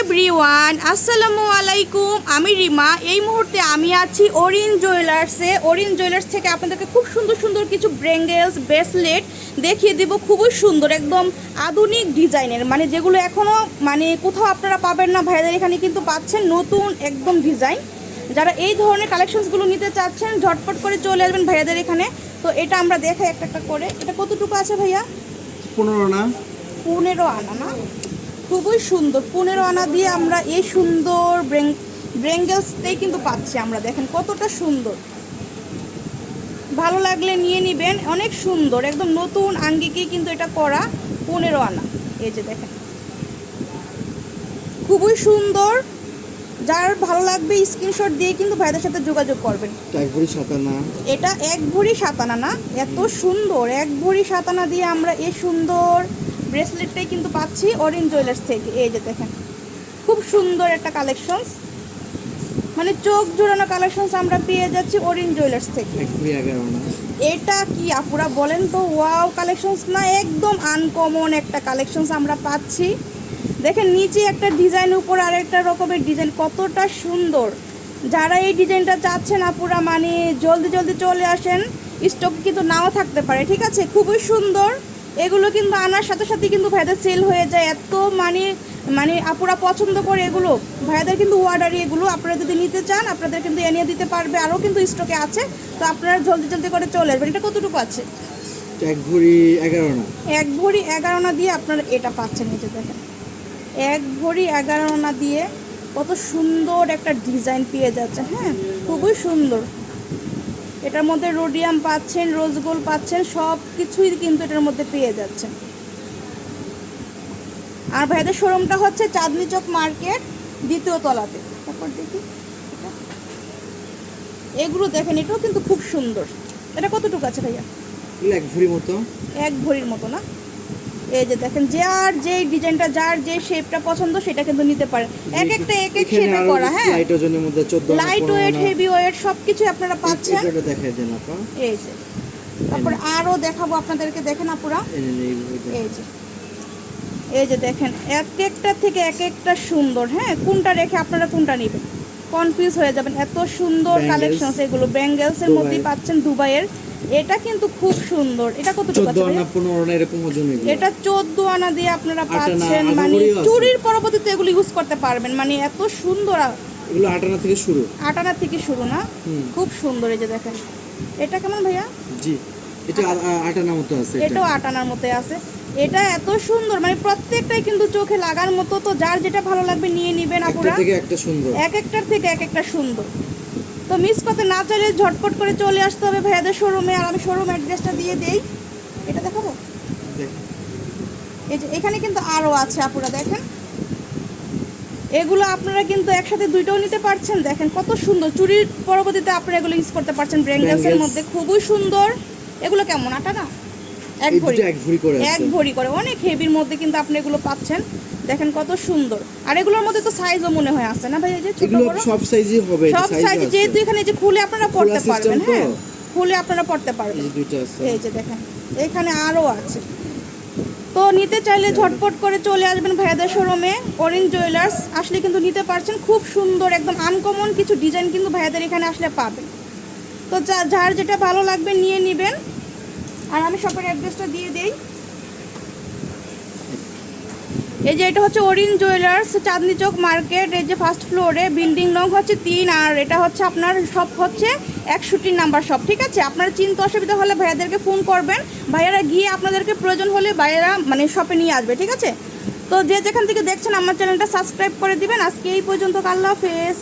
Everyone, আসসালামু আলাইকুম। আমি রিমা। এই মুহূর্তে আমি আছি ওরিন জুয়েলার্সে। ওরিন জুয়েলার্স থেকে আপনাদেরকে খুব সুন্দর সুন্দর কিছু ব্রেঙ্গেলস ব্রেসলেট দেখিয়ে দেব। খুবই সুন্দর, একদম আধুনিক ডিজাইনের, মানে যেগুলো এখনও মানে কোথাও আপনারা পাবেন না, ভাইয়াদের এখানে কিন্তু পাচ্ছেন নতুন একদম ডিজাইন। যারা এই ধরনের কালেকশনসগুলো নিতে চাচ্ছেন ঝটপট করে চলে আসবেন ভাইয়াদের এখানে। তো এটা আমরা দেখাই একটা একটা করে। এটা কতটুকু আছে ভাইয়া? 15 আনা। 15 আনা না? খুবই সুন্দর। 15 আনা দিয়ে আমরা এই সুন্দর ব্রেঙ্গেলসটাই কিন্তু পাচ্ছি আমরা। দেখেন কতটা সুন্দর, ভালো লাগলে নিয়ে নেবেন। অনেক সুন্দর, একদম নতুন আঙ্গিকেই কিন্তু এটা করা। 15 আনা, এই যে দেখেন খুবই সুন্দর। যার ভালো লাগবে স্ক্রিনশট দিয়ে কিন্তু ভাইদের সাথে যোগাযোগ করবেন। এক ভরি 7 আনা। এটা 1 ভরি 7 আনা না? এত সুন্দর 1 ভরি 7 আনা দিয়ে আমরা এই সুন্দর ব্রেসলেটটাই কিন্তু পাচ্ছি ওরিন জুয়েলার্স থেকে। এই যে দেখেন খুব সুন্দর একটা কালেকশনস, মানে চোখ জোড়ানো কালেকশনস আমরা পেয়ে যাচ্ছি ওরিন জুয়েলার্স থেকে। 1 ভরি 11 আনা। এটা কি আপুরা বলেন তো, ওয়াও কালেকশনস না? একদম আনকমন একটা কালেকশনস আমরা পাচ্ছি। দেখেন নিচে একটা ডিজাইন, উপর আরেকটা রকমের ডিজাইন, কতটা সুন্দর। যারা এই ডিজাইনটা চাচ্ছেন আপুরা মানে জলদি জলদি চলে আসেন, স্টক কিন্তু নাও থাকতে পারে, ঠিক আছে? খুবই সুন্দর। এগুলো কিন্তু আনার সাথে সাথে কিন্তু ভাইদের সেল হয়ে যায়। এত মানে আপুরা পছন্দ করে এগুলো। ভাইদের কিন্তু অর্ডারই এগুলো। আপনারা যদি নিতে চান আপনাদের কিন্তু এনে দিতে পারবে, আরও কিন্তু স্টকে আছে। তো আপনারা জলদি জলদি করে চলে আসবেন। এটা কতটুকু আছে? 1 ভরি 11 আনা। 1 ভরি 11 আনা দিয়ে আপনারা এটা পাচ্ছেন। এই যে দেখেন 1 ভরি 11 আনা দিয়ে কত সুন্দর একটা ডিজাইন পেয়ে যাচ্ছে। হ্যাঁ, খুবই সুন্দর। এটার মধ্যে রোডিয়াম পাচ্ছেন, রোজ গোল্ড পাচ্ছেন, সব কিছুই কিন্তু এটার মধ্যে পেয়ে যাচ্ছেন। আর ভাইদের শোরুমটা হচ্ছে চাঁদনি চক মার্কেট 2য় তলাতে। তারপর দেখি এগুলো দেখেন, এটাও কিন্তু খুব সুন্দর। এটা কতটুকু আছে ভাইয়া? 1 ভরি মতো। 1 ভরির মতো না? এই যে দেখেন যার যেই ডিজাইনটা, যার যে শেপটা পছন্দ সেটা কিন্তু নিতে পারে। এক একটা এক এক শেপে করা। হ্যাঁ, লাইট ওজনের মধ্যে 14 আনা, লাইট ওয়েট, হেভি ওয়েট সবকিছু আপনারা পাচ্ছেন। এটা দেখাই দেন আপা। এই যে তারপর আরো দেখাবো আপনাদেরকে। দেখেন আপুরা, এই যে দেখেন এক একটা থেকে এক একটা সুন্দর। হ্যাঁ, কোনটা রেখে আপনারা কোনটা নেবেন কনফিউজ হয়ে যাবেন। এত সুন্দর কালেকশন। এগুলো ব্যাঙ্গেলস এর মধ্যেই পাচ্ছেন, দুবাইয়ের। এটা কিন্তু খুব সুন্দর। এটা কতটুকু আছে? 14 আনা 15 আনা এরকম ওজন। এটা 14 আনা দিয়ে আপনারা পাচ্ছেন। মানে চুরির পরবর্তীতে এগুলো ইউজ করতে পারবেন। মানে এত সুন্দর। এগুলো 8 আনা থেকে শুরু। 8 আনা থেকে শুরু না? খুব সুন্দর। এই যে দেখেন এটা কেমন ভাইয়া? জি, এটা 8 আনার মতো আছে। এটাও 8 আনার মতো আছে। এটা এত সুন্দর, মানে প্রত্যেকটাই কিন্তু চোখে লাগার মতো। তো যার যেটা ভালো লাগবে নিয়ে নেবেন আপুরা। একটা থেকে একটা সুন্দর, এক একটার থেকে এক একটা সুন্দর। তো মিস করতে না চাইলে ঝটপট করে চলে আসতে হবে ভাইয়াদের শোরুমে। আর আমি শোরুম অ্যাড্রেসটা দিয়ে দেই। এটা দেখাবো। এই যে এখানে কিন্তু আরও আছে আপুরা, দেখেন এগুলো আপনারা কিন্তু একসাথে দুইটাও নিতে পারছেন। দেখেন কত সুন্দর। চুরির পরবর্তীতে আপনারা এগুলো ইউজ করতে পারছেন ব্রেঙ্গেলসের মধ্যে। খুবই সুন্দর। এগুলো কেমন? 8 আনা? 1 ভরি। 1 ভরি করে অনেক হেভির মধ্যে কিন্তু আপনি এগুলো পাচ্ছেন। দেখেন কত সুন্দর। আর এগুলোর মধ্যে তো সাইজও মনে হয় আছে না ভাই? এই যে ছোট বড় সব সাইজই হবে। সব সাইজ, যেহেতু এখানে যে খুলে আপনারা পড়তে পারবেন। হ্যাঁ, খুলে আপনারা পড়তে পারবেন। এই যে দেখেন এখানে আরও আছে। তো নিতে চাইলে ঝটপট করে চলে আসবেন ভাইয়াদের শোরুমে ওরিন জুয়েলার্স। আসলে কিন্তু নিতে পারছেন। খুব সুন্দর একদম আনকমন কিছু ডিজাইন কিন্তু ভাইয়াদের এখানে আসলে পাবেন। তো যার যেটা ভালো লাগবে নিয়ে নেবেন। আর আমি শপের অ্যাড্রেসটা দিয়ে দেই। এই যে এটা হচ্ছে ওরিন জুয়েলার্স চাঁদনি চক মার্কেট। এই যে ফার্স্ট ফ্লোরে, বিল্ডিং নং হচ্ছে 3। আর এটা হচ্ছে আপনার শপ হচ্ছে 61 নাম্বার শপ, ঠিক আছে? আপনার চিন্তা অসুবিধা হলে ভাইয়াদেরকে ফোন করবেন। ভাইয়ারা গিয়ে আপনাদেরকে প্রয়োজন হলে ভাইয়ারা মানে শপে নিয়ে আসবে, ঠিক আছে? তো যে যেখান থেকে দেখছেন আমার চ্যানেলটা সাবস্ক্রাইব করে দিবেন। আজকে এই পর্যন্ত। আল্লাহ হাফেজ।